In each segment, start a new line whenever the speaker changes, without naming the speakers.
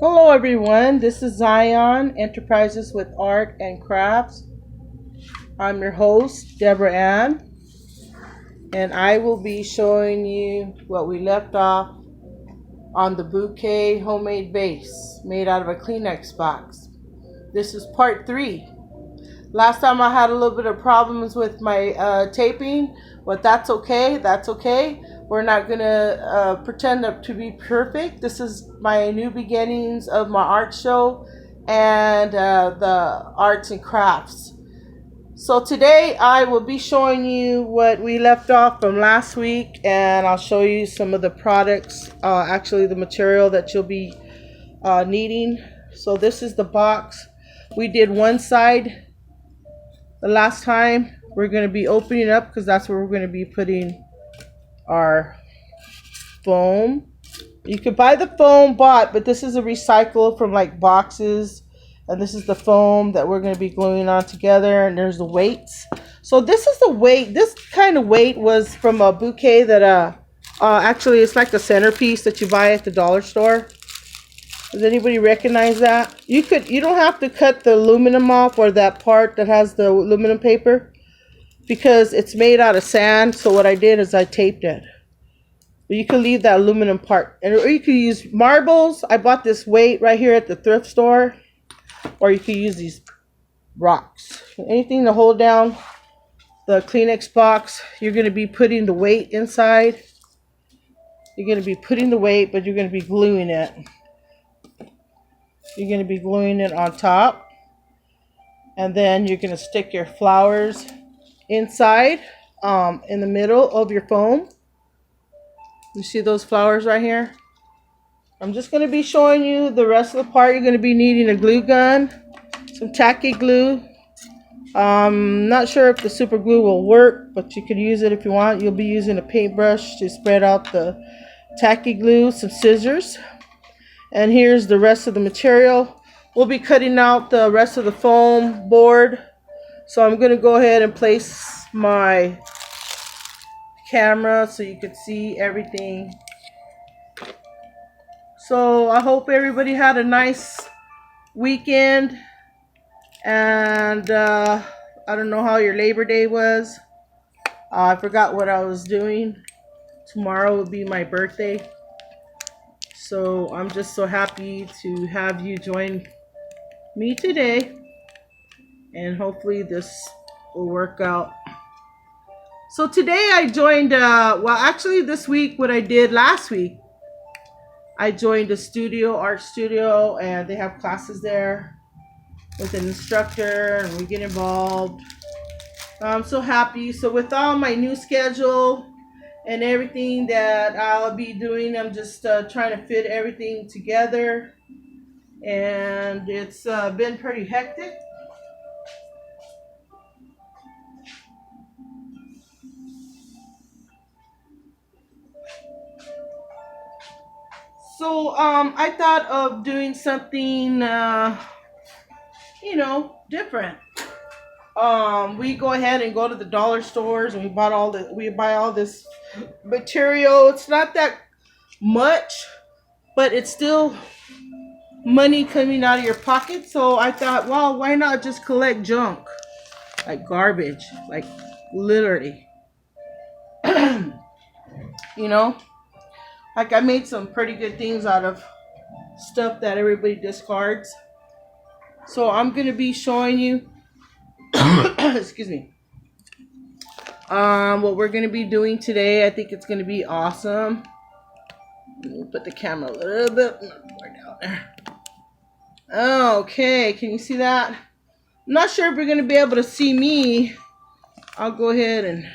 Hello everyone, this is Zion, Enterprises with Art and Crafts. I'm your host, Deborah Ann, and I will be showing you what we left off on the bouquet homemade vase made out of a Kleenex box. This is part 3. Last time I had a little bit of problems with my taping, but that's okay. We're not going to pretend to be perfect. This is my new beginnings of my art show and the arts and crafts. So today I will be showing you what we left off from last week, and I'll show you some of the products, actually the material that you'll be needing. So this is the box. We did one side the last time. We're going to be opening up because that's where we're going to be putting our foam. You could buy the foam bought, but this is a recycle from like boxes, and this is the foam that we're going to be gluing on together, and there's the weights. So this is the weight. This kind of weight was from a bouquet that actually it's like a centerpiece that you buy at the dollar store. Does anybody recognize that? You don't have to cut the aluminum off, or that part that has the aluminum paper, because it's made out of sand. So what I did is I taped it. But you can leave that aluminum part, or you can use marbles. I bought this weight right here at the thrift store, or you can use these rocks. Anything to hold down the Kleenex box. You're going to be putting the weight inside. You're going to be putting the weight, but you're going to be gluing it. You're going to be gluing it on top, and then you're going to stick your flowers inside, in the middle of your foam. You see those flowers right here? I'm just going to be showing you the rest of the part. You're going to be needing a glue gun, some tacky glue. Not sure if the super glue will work, but you could use it if you want. You'll be using a paintbrush to spread out the tacky glue, some scissors. And here's the rest of the material. We'll be cutting out the rest of the foam board. So I'm going to go ahead and place my camera so you can see everything. So I hope everybody had a nice weekend. And I don't know how your Labor Day was. I forgot what I was doing. Tomorrow will be my birthday. So I'm just so happy to have you join me today, and hopefully this will work out. So today I joined, well actually this week, what I did last week, I joined a studio, art studio, and they have classes there with an instructor, and we get involved. I'm so happy. So with all my new schedule and everything that I'll be doing, I'm just trying to fit everything together, and it's been pretty hectic. So I thought of doing something different. We go ahead and go to the dollar stores, and we buy all this material. It's not that much, but it's still money coming out of your pocket. So I thought, well, why not just collect junk, like garbage, like literally. you know like I made some pretty good things out of stuff that everybody discards. So I'm gonna be showing you excuse me, what we're gonna be doing today. I think it's gonna be awesome. Let me put the camera a little bit more down there. Okay, can you see that? I'm not sure if you're gonna be able to see me. I'll go ahead and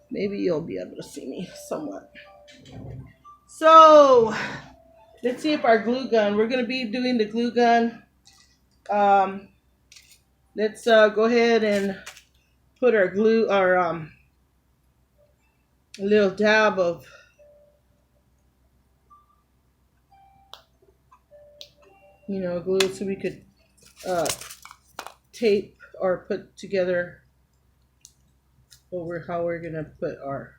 maybe you'll be able to see me somewhat. So let's see if our glue gun, we're gonna be doing the glue gun. Let's go ahead and put our glue, our a little dab of glue, so we could tape or put together over how we're gonna put our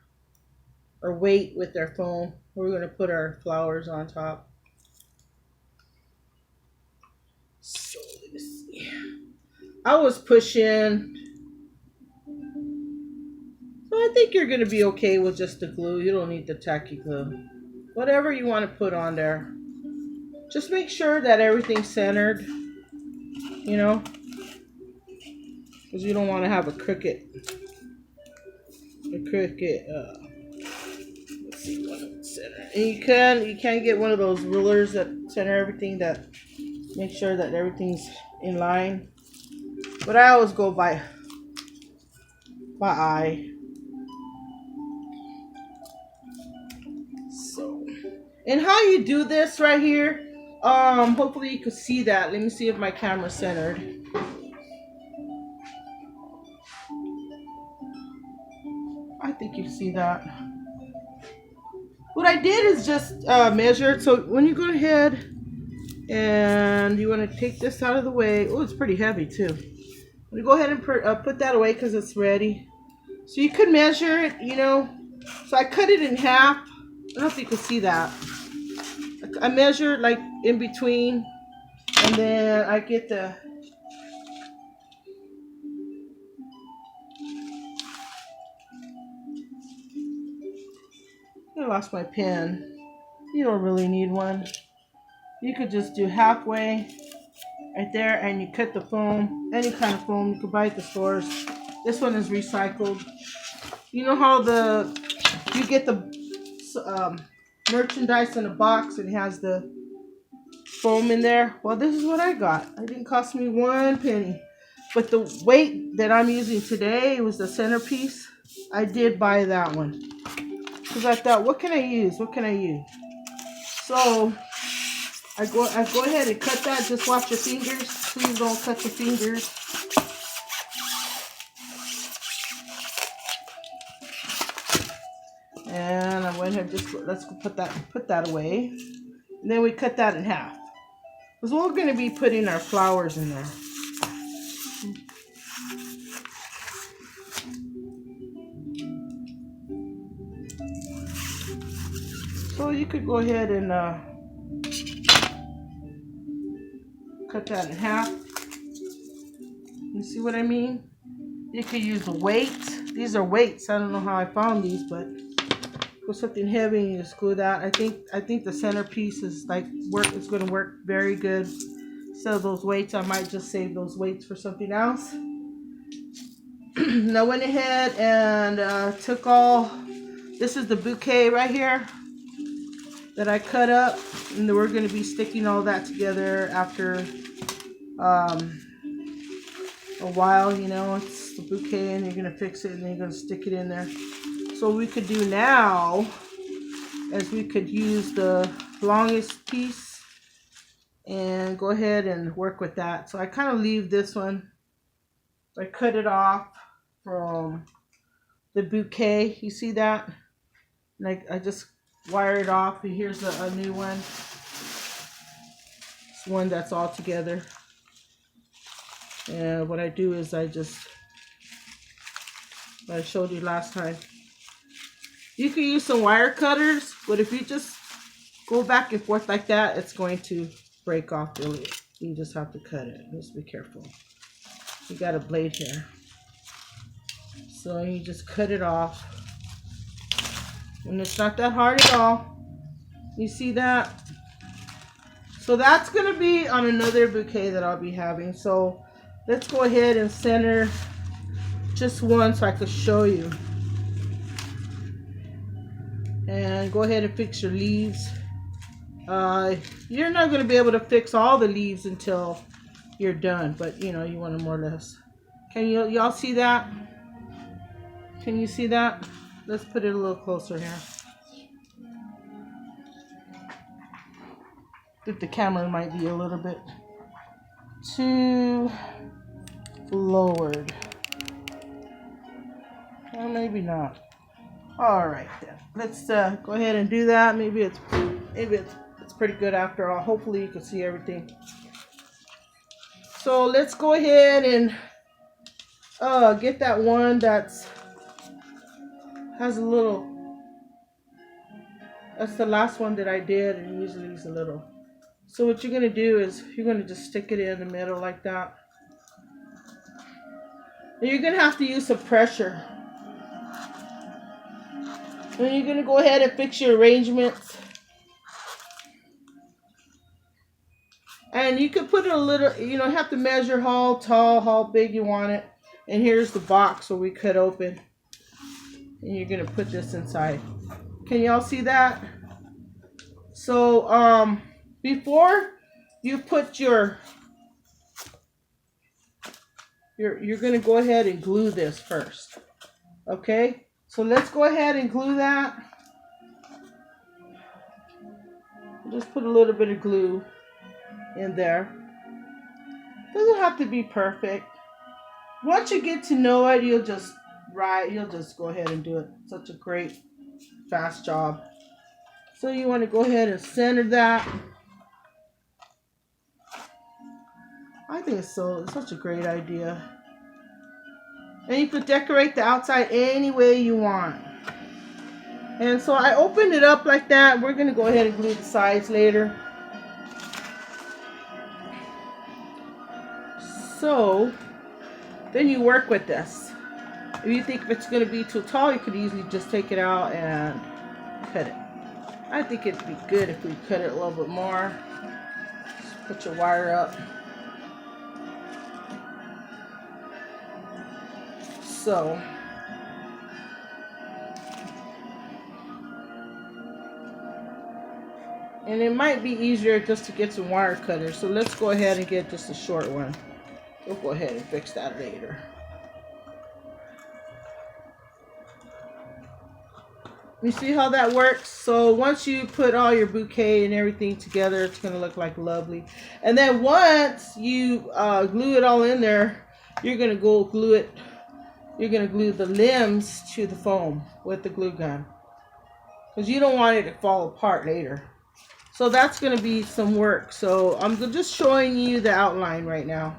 weight with our foam. We're gonna put our flowers on top. I was pushing. So I think you're going to be okay with just the glue. You don't need the tacky glue. Whatever you want to put on there. Just make sure that everything's centered, you know, because you don't want to have a crooked, let's see, one center. And you can get one of those rulers that center everything, that make sure that everything's in line. But I always go by eye. So, and how you do this right here, hopefully you could see that. Let me see if my camera's centered. I think you see that. What I did is just measure. So when you go ahead and you want to take this out of the way. Oh, it's pretty heavy too. I'm gonna go ahead and put that away because it's ready. So you could measure it, you know. So I cut it in half. I don't know if you can see that. I measure like in between, and then I get the. I lost my pen. You don't really need one. You could just do halfway right there, and you cut the foam. Any kind of foam you could buy at the stores. This one is recycled. You know how you get the merchandise in a box and it has the foam in there? Well, this is what I got. It didn't cost me 1 penny. But the weight that I'm using today was the centerpiece. I did buy that one. Because I thought, what can I use? What can I use? So I go ahead and cut that. Just watch your fingers. Please don't cut your fingers. And I went ahead, let's put that away. And then we cut that in half. Because we're going to be putting our flowers in there. So you could go ahead and cut that in half. You see what I mean? You could use the weights. These are weights. I don't know how I found these, but put something heavy and you just glue that. I think the centerpiece is it's going to work very good. So those weights, I might just save those weights for something else. And I went ahead and took all. This is the bouquet right here that I cut up, and we're going to be sticking all that together after a while. You know, it's the bouquet, and you're going to fix it, and then you're going to stick it in there. So what we could do now is we could use the longest piece and go ahead and work with that. So I kind of leave this one. I cut it off from the bouquet. You see that? And I just wire it off, and here's a new one. It's one that's all together. And what I do is what I showed you last time. You can use some wire cutters, but if you just go back and forth like that, it's going to break off really. You just have to cut it. Just be careful. You got a blade here. So you just cut it off. And it's not that hard at all. You see that? So that's going to be on another bouquet that I'll be having. So let's go ahead and center just one so I could show you. And go ahead and fix your leaves. You're not going to be able to fix all the leaves until you're done, but you know, you want them more or less. Can y'all see that? Can you see that? Let's put it a little closer here. I think the camera might be a little bit too lowered. Well, maybe not. All right then. Let's go ahead and do that. Maybe it's pretty good after all. Hopefully you can see everything. So let's go ahead and get that one that's has a little. That's the last one that I did, and usually it's a little. So what you're gonna do is you're gonna just stick it in the middle like that. And you're going to have to use some pressure. And you're going to go ahead and fix your arrangements. And you could put it a little, you know, have to measure how tall, how big you want it. And here's the box where we cut open. And you're going to put this inside. Can y'all see that? So, before you put you're going to go ahead and glue this first. Okay? So let's go ahead and glue that. Just put a little bit of glue in there. Doesn't have to be perfect. Once you get to know it, you'll just go ahead and do it. Such a great, fast job. So you want to go ahead and center that. I think it's such a great idea. And you could decorate the outside any way you want. And so I opened it up like that. We're going to go ahead and glue the sides later. So then you work with this. If you think it's going to be too tall, you could easily just take it out and cut it. I think it'd be good if we cut it a little bit more. Just put your wire up. So and it might be easier just to get some wire cutters. So let's go ahead and get just a short one. We'll go ahead and fix that later. You see how that works? So once you put all your bouquet and everything together, it's going to look like lovely. And then once you glue it all in there, you're going to go glue it. You're going to glue the limbs to the foam with the glue gun. Because you don't want it to fall apart later. So that's going to be some work. So I'm just showing you the outline right now.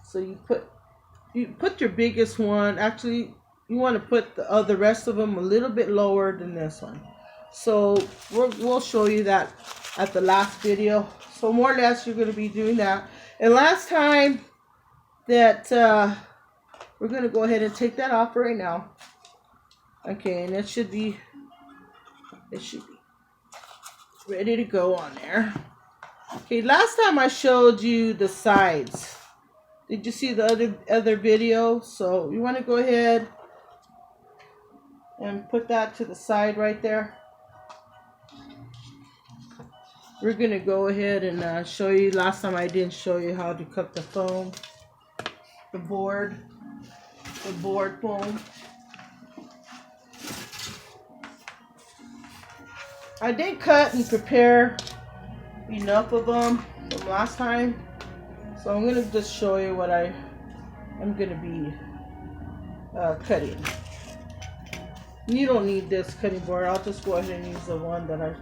So you put your biggest one. Actually, you want to put the rest of them a little bit lower than this one. So we'll show you that at the last video. So more or less you're going to be doing that. And last time that we're going to go ahead and take that off right now. Okay, and it should be ready to go on there. Okay, last time I showed you the sides. Did you see the other video? So you want to go ahead and put that to the side right there. We're going to go ahead and show you. Last time I didn't show you how to cut the foam, the board foam. I did cut and prepare enough of them from last time. So I'm going to just show you what I'm going to be cutting. You don't need this cutting board. I'll just go ahead and use the one that I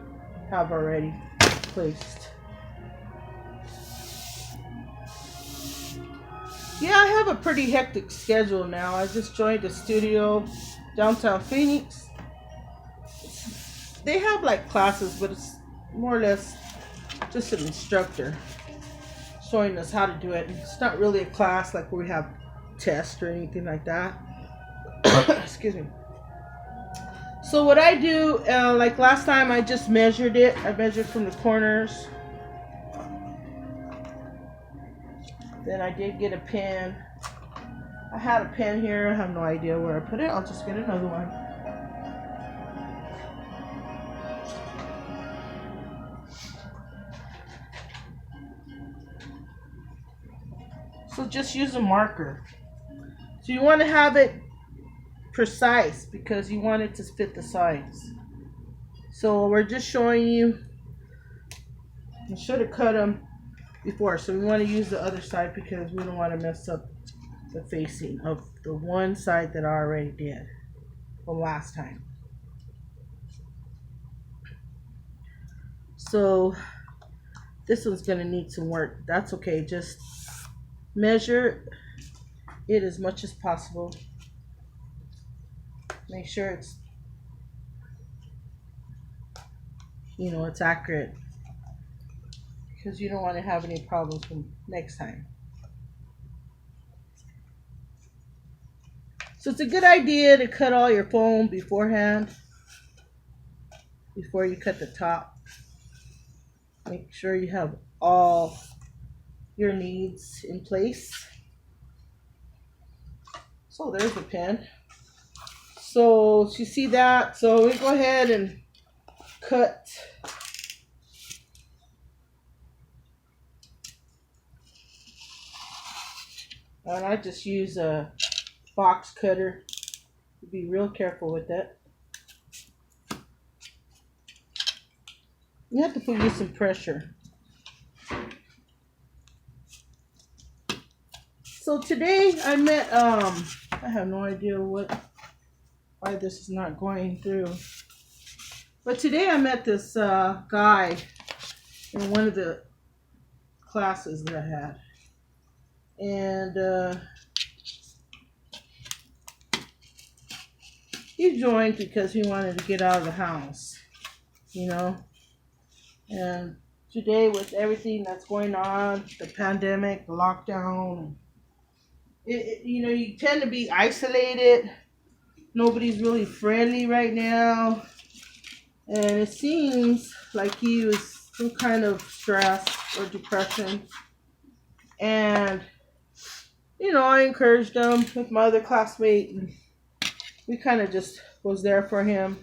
have already placed. Yeah, I have a pretty hectic schedule now. I just joined a studio downtown Phoenix. They have like classes, but it's more or less just an instructor showing us how to do it. It's not really a class like where we have tests or anything like that. Excuse me. So what I do, like last time I just measured it. I measured from the corners. Then I did get a pen. I had a pen here. I have no idea where I put it. I'll just get another one. So just use a marker. So you want to have it precise because you want it to fit the sides. So we're just showing you. I should have cut them before. So we want to use the other side because we don't want to mess up the facing of the one side that I already did from last time. So this one's going to need some work. That's okay. Just measure it as much as possible. Make sure it's, it's accurate, because you don't want to have any problems from next time. So it's a good idea to cut all your foam beforehand, before you cut the top. Make sure you have all your needs in place. So there's the pen. So you see that? So we go ahead and cut. And I just use a box cutter. Be real careful with that. You have to put some pressure. So today I met I have no idea why this is not going through. But today I met this guy in one of the classes that I had. And he joined because he wanted to get out of the house, you know. And today with everything that's going on, the pandemic, the lockdown, you tend to be isolated. Nobody's really friendly right now. And it seems like he was some kind of stress or depression. And, I encouraged him with my other classmate. And we kind of just was there for him.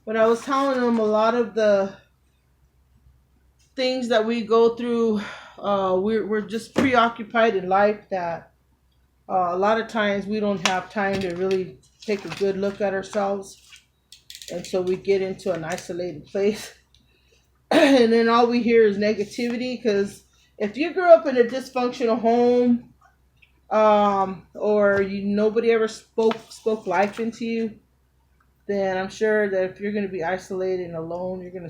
But I was telling him a lot of the things that we go through, we're just preoccupied in life that a lot of times we don't have time to really take a good look at ourselves. And so we get into an isolated place. And then all we hear is negativity. Because if you grew up in a dysfunctional home, or nobody ever spoke life into you, then I'm sure that if you're going to be isolated and alone, you're going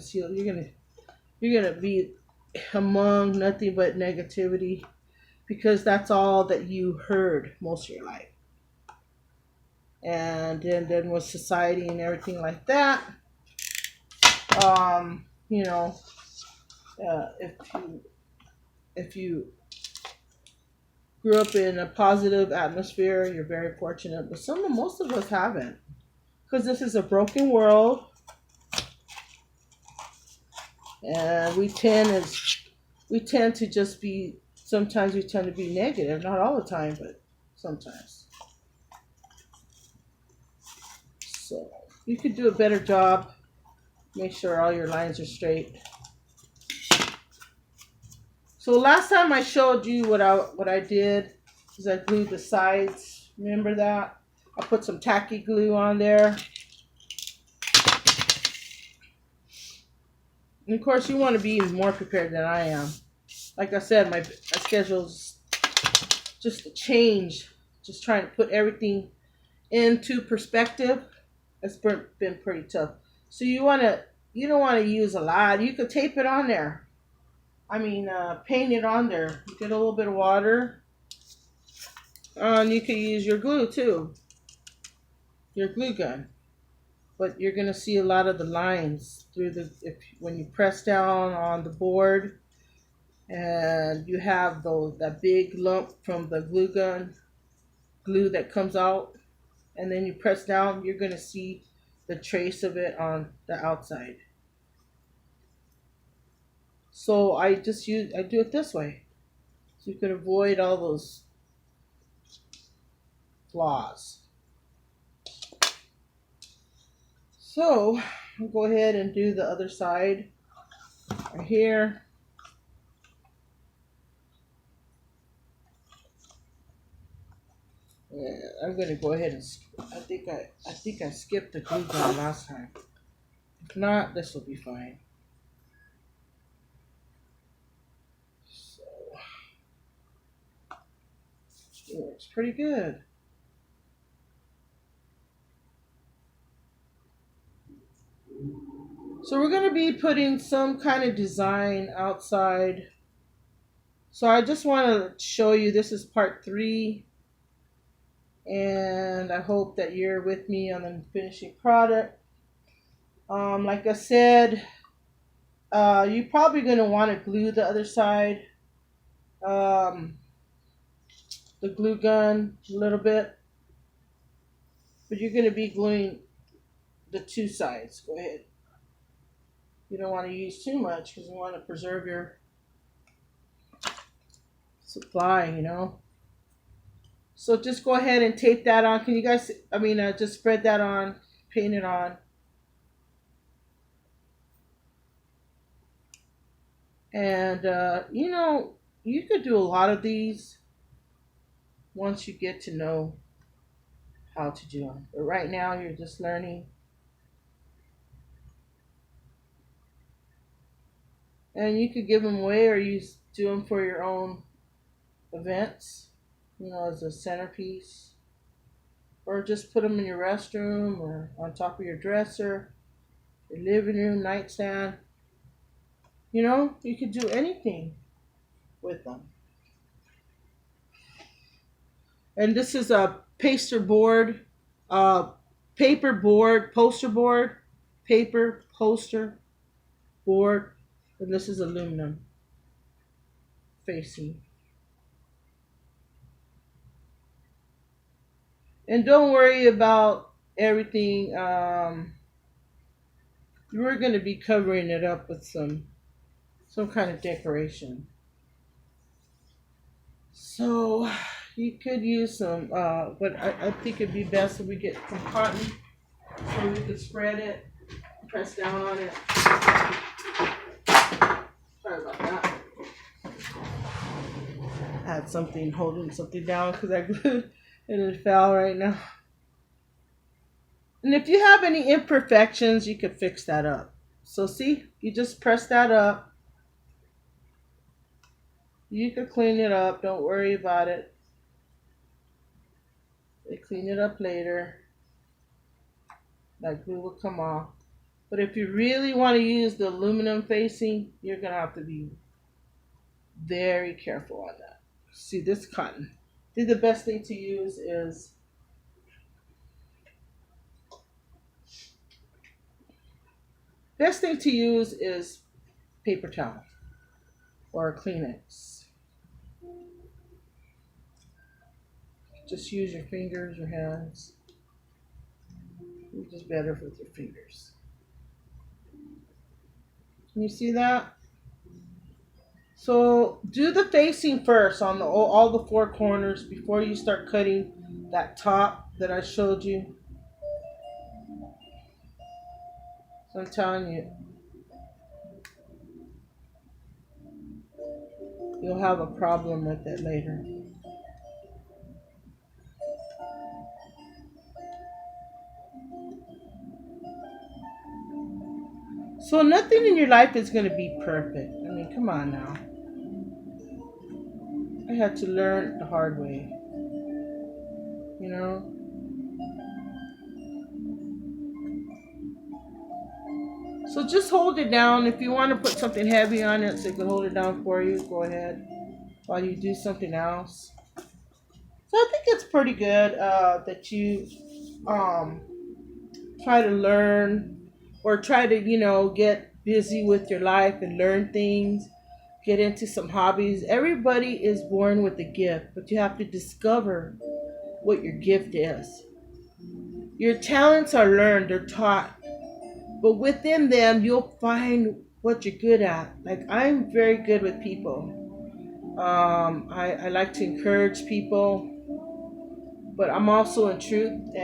to be among nothing but negativity, because that's all that you heard most of your life. And then with society and everything like that, if you grew up in a positive atmosphere, you're very fortunate. But most of us haven't, because this is a broken world, and we tend to just be. Sometimes we tend to be negative, not all the time, but sometimes. So you could do a better job. Make sure all your lines are straight. So last time I showed you what I did is I glued the sides. Remember that? I put some tacky glue on there. And of course, you want to be even more prepared than I am. Like I said, my schedule's just a change. Just trying to put everything into perspective. It's been pretty tough. So you don't want to use a lot. You could tape it on there. Paint it on there. You get a little bit of water. And you could use your glue too. Your glue gun. But you're gonna see a lot of the lines when you press down on the board, and you have that big lump from the glue that comes out, and then you press down, you're gonna see the trace of it on the outside. So I do it this way, so you could avoid all those flaws. So I'll go ahead and do the other side right here. And I'm gonna go ahead and I think I skipped the glue gun last time. If not, this will be fine. So it works pretty good. So we're going to be putting some kind of design outside. So I just want to show you, this is part 3. And I hope that you're with me on the finishing product. Like I said, you're probably going to want to glue the other side. The glue gun a little bit. but you're going to be gluing the two sides. Go ahead. You don't want to use too much because you want to preserve your supply, So just go ahead and tape that on. Can you guys, just spread that on, paint it on. And, you could do a lot of these once you get to know how to do them. But right now, you're just learning. And you could give them away or you do them for your own events, as a centerpiece. Or just put them in your restroom or on top of your dresser, your living room, nightstand. You could do anything with them. And this is a paper board, poster board, paper, poster, board. And this is aluminum facing. And don't worry about everything. We're going to be covering it up with some kind of decoration. So you could use some, but I think it'd be best if we get some cotton so we could spread it, press down on it. Sorry about that. I had something holding something down because I glued and it fell right now. And if you have any imperfections, you could fix that up. So see, you just press that up. You could clean it up. Don't worry about it. They clean it up later. That glue will come off. But if you really want to use the aluminum facing, you're going to have to be very careful on that. See, this cotton. I think the best thing to use is paper towel or Kleenex. Just use your fingers or hands. It's just better with your fingers. Can you see that? So do the facing first on all the four corners before you start cutting that top that I showed you. So I'm telling you, you'll have a problem with it later. So nothing in your life is going to be perfect. I mean, come on now. I had to learn the hard way. So just hold it down. If you want to put something heavy on it so it can hold it down for you, go ahead while you do something else. So I think it's pretty good that you try to learn or try to, get busy with your life and learn things, get into some hobbies. Everybody is born with a gift, but you have to discover what your gift is. Your talents are learned, they're taught, but within them, you'll find what you're good at. Like, I'm very good with people. I like to encourage people, but I'm also in truth and